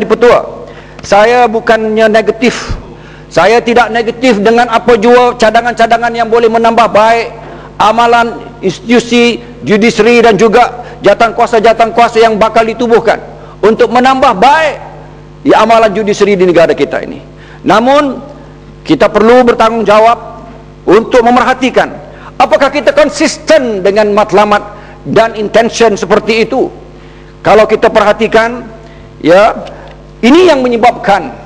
Dipertua, saya bukannya negatif. Saya tidak negatif dengan apa jua cadangan-cadangan yang boleh menambah baik amalan institusi judisiari dan juga jawatan kuasa yang bakal ditubuhkan untuk menambah baik ya amalan judisiari di negara kita ini. Namun kita perlu bertanggungjawab untuk memerhatikan apakah kita konsisten dengan matlamat dan intention seperti itu. Kalau kita perhatikan, ya, ini yang menyebabkan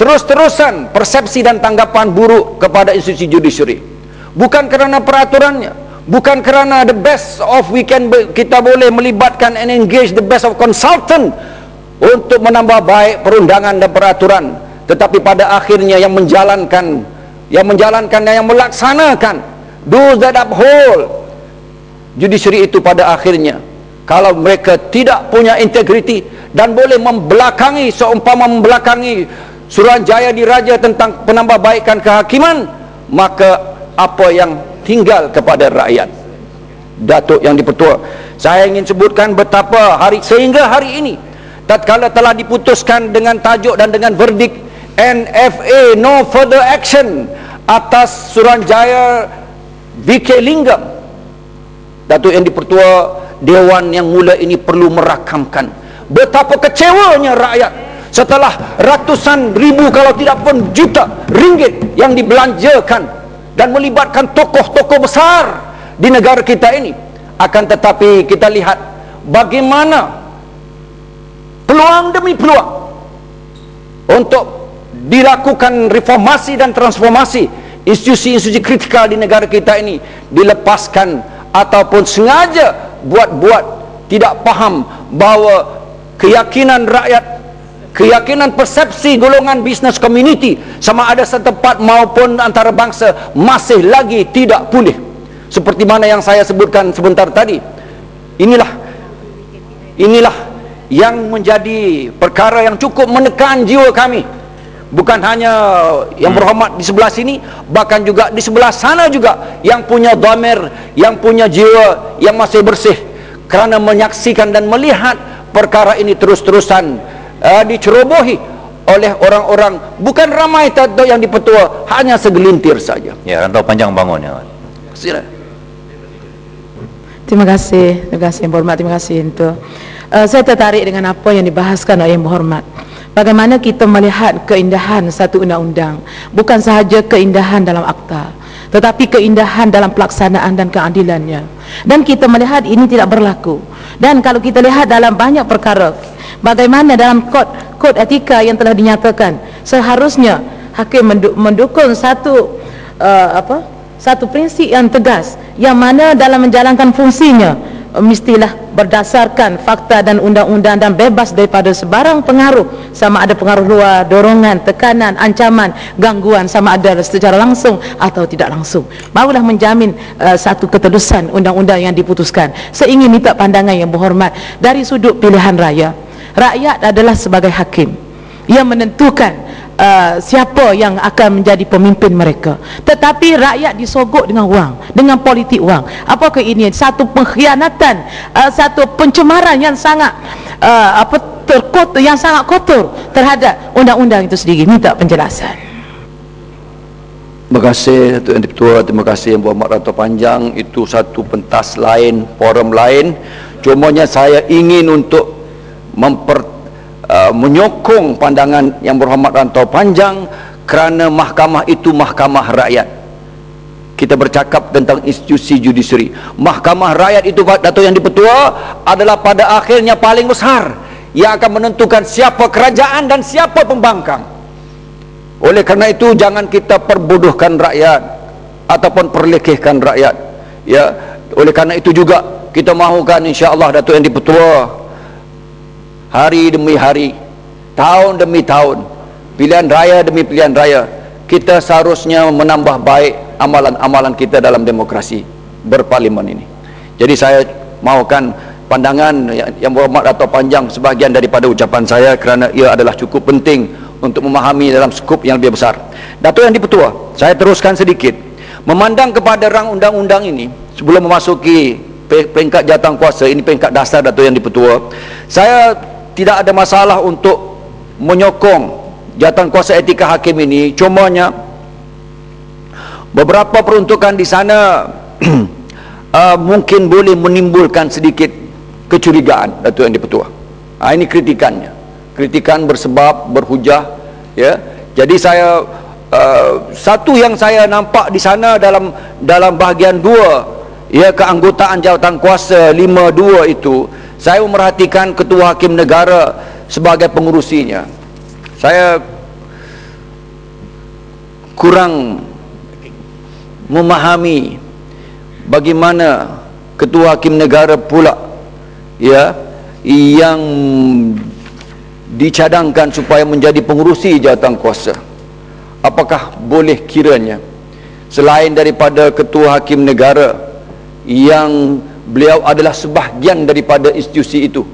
terus-terusan persepsi dan tanggapan buruk kepada institusi judisiari. Bukan kerana peraturannya, bukan kerana the best of kita boleh melibatkan and engage the best of consultant untuk menambah baik perundangan dan peraturan, tetapi pada akhirnya yang menjalankan dan yang melaksanakan, those that uphold judisiari itu pada akhirnya, kalau mereka tidak punya integriti dan boleh membelakangi, seumpama membelakangi Suruhanjaya Diraja tentang penambahbaikan kehakiman, maka apa yang tinggal kepada rakyat? Datuk Yang Dipertua, saya ingin sebutkan betapa sehingga hari ini, tatkala telah diputuskan dengan tajuk dan dengan verdik NFA no further action atas Suruhanjaya VK Lingam, Datuk Yang Dipertua, Dewan yang mula ini perlu merakamkan betapa kecewanya rakyat setelah ratusan ribu kalau tidak pun juta ringgit yang dibelanjakan dan melibatkan tokoh-tokoh besar di negara kita ini. Akan tetapi kita lihat bagaimana peluang demi peluang untuk dilakukan reformasi dan transformasi institusi-institusi kritikal di negara kita ini dilepaskan ataupun sengaja buat-buat tidak faham bahawa keyakinan rakyat, keyakinan persepsi golongan business community sama ada setempat maupun antara bangsa masih lagi tidak pulih. Seperti mana yang saya sebutkan sebentar tadi, inilah yang menjadi perkara yang cukup menekan jiwa kami. Bukan hanya yang berhormat di sebelah sini, bahkan juga di sebelah sana juga yang punya dhamir, yang punya jiwa yang masih bersih, kerana menyaksikan dan melihat perkara ini terus-terusan dicerobohi oleh orang-orang, bukan ramai Datuk Yang Dipertua, hanya segelintir saja. Ya, Rantau Panjang bangun ya. Terima kasih Yang Berhormat, terima kasih untuk saya tertarik dengan apa yang dibahaskan oleh Yang Berhormat. Bagaimana kita melihat keindahan satu undang-undang, bukan sahaja keindahan dalam akta, tetapi keindahan dalam pelaksanaan dan keadilannya. Dan kita melihat ini tidak berlaku. Dan kalau kita lihat dalam banyak perkara, bagaimana dalam kod etika yang telah dinyatakan, seharusnya hakim mendukung satu prinsip yang tegas, yang mana dalam menjalankan fungsinya mestilah berdasarkan fakta dan undang-undang dan bebas daripada sebarang pengaruh, sama ada pengaruh luar, dorongan, tekanan, ancaman, gangguan, sama ada secara langsung atau tidak langsung. Barulah menjamin satu ketelusan undang-undang yang diputuskan. Saya ingin minta pandangan Yang Berhormat dari sudut pilihan raya. Rakyat adalah sebagai hakim yang menentukan siapa yang akan menjadi pemimpin mereka, tetapi rakyat disogok dengan wang, dengan politik wang. Apakah ini satu pengkhianatan, satu pencemaran yang sangat terkotor, yang sangat kotor terhadap undang-undang itu sendiri? Minta penjelasan. Terima kasih Datuk Yang Dipertua, terima kasih Yang Berhormat Rantau Panjang. Itu satu pentas lain, forum lain. Cumanya saya ingin untuk menyokong pandangan Yang Berhormat Rantau Panjang, kerana mahkamah itu mahkamah rakyat. Kita bercakap tentang institusi judisiari. Mahkamah rakyat itu, Datuk Yang Dipertua, adalah pada akhirnya paling besar, yang akan menentukan siapa kerajaan dan siapa pembangkang. Oleh kerana itu jangan kita perbodohkan rakyat ataupun perlekehkan rakyat, ya. Oleh kerana itu juga kita mahukan insya-Allah Datuk Yang Dipertua, hari demi hari, tahun demi tahun, pilihan raya demi pilihan raya, kita seharusnya menambah baik amalan-amalan kita dalam demokrasi berparlimen ini. Jadi saya mahukan pandangan Yang Berhormat Rantau Panjang sebahagian daripada ucapan saya, kerana ia adalah cukup penting untuk memahami dalam skup yang lebih besar. Datuk Yang Dipertua, saya teruskan sedikit. Memandang kepada rang undang-undang ini, sebelum memasuki peringkat jawatan kuasa, ini peringkat dasar Datuk Yang Dipertua, saya tidak ada masalah untuk menyokong jawatan kuasa etika hakim ini. Cumanya beberapa peruntukan di sana mungkin boleh menimbulkan sedikit kecurigaan, Datuk Yang di-Pertua. Ini kritikannya, kritikan bersebab, berhujah, ya. Jadi saya satu yang saya nampak di sana dalam bahagian 2, ya, keanggotaan jawatan kuasa 52 itu, saya memerhatikan ketua hakim negara sebagai pengurusinya. Saya kurang memahami bagaimana ketua hakim negara pula, ya, yang dicadangkan supaya menjadi pengurusi jawatan kuasa. Apakah boleh kiranya selain daripada ketua hakim negara yang beliau adalah sebahagian daripada institusi itu,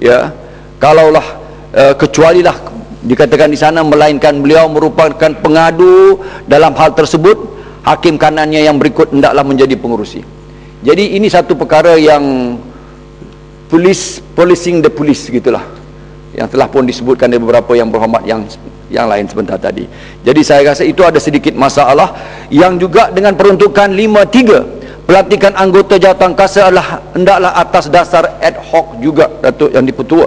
ya, kalaulah kecualilah dikatakan di sana, melainkan beliau merupakan pengadu dalam hal tersebut, hakim kanannya yang berikut hendaklah menjadi pengurusi. Jadi ini satu perkara yang policing the police gitulah, yang telah pun disebutkan dari beberapa yang berhormat yang lain sebentar tadi. Jadi saya rasa itu ada sedikit masalah, yang juga dengan peruntukan 53, pelantikan anggota jawatan kuasa adalah hendaklah atas dasar ad hoc juga, Datuk Yang di-Pertua.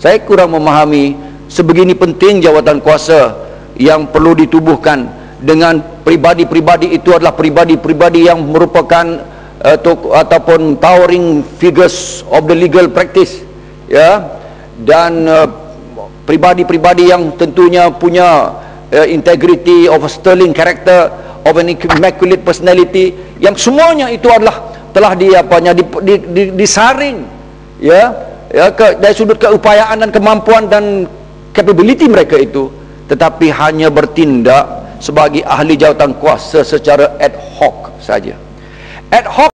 Saya kurang memahami sebegini penting jawatan kuasa yang perlu ditubuhkan dengan pribadi-pribadi itu adalah pribadi-pribadi yang merupakan ataupun towering figures of the legal practice, ya, dan pribadi-pribadi yang tentunya punya integrity of a sterling character, of an immaculate personality, yang semuanya itu adalah telah disaring, ya, dari sudut keupayaan dan kemampuan dan capability mereka itu, tetapi hanya bertindak sebagai ahli jawatan kuasa secara ad hoc saja. Ad hoc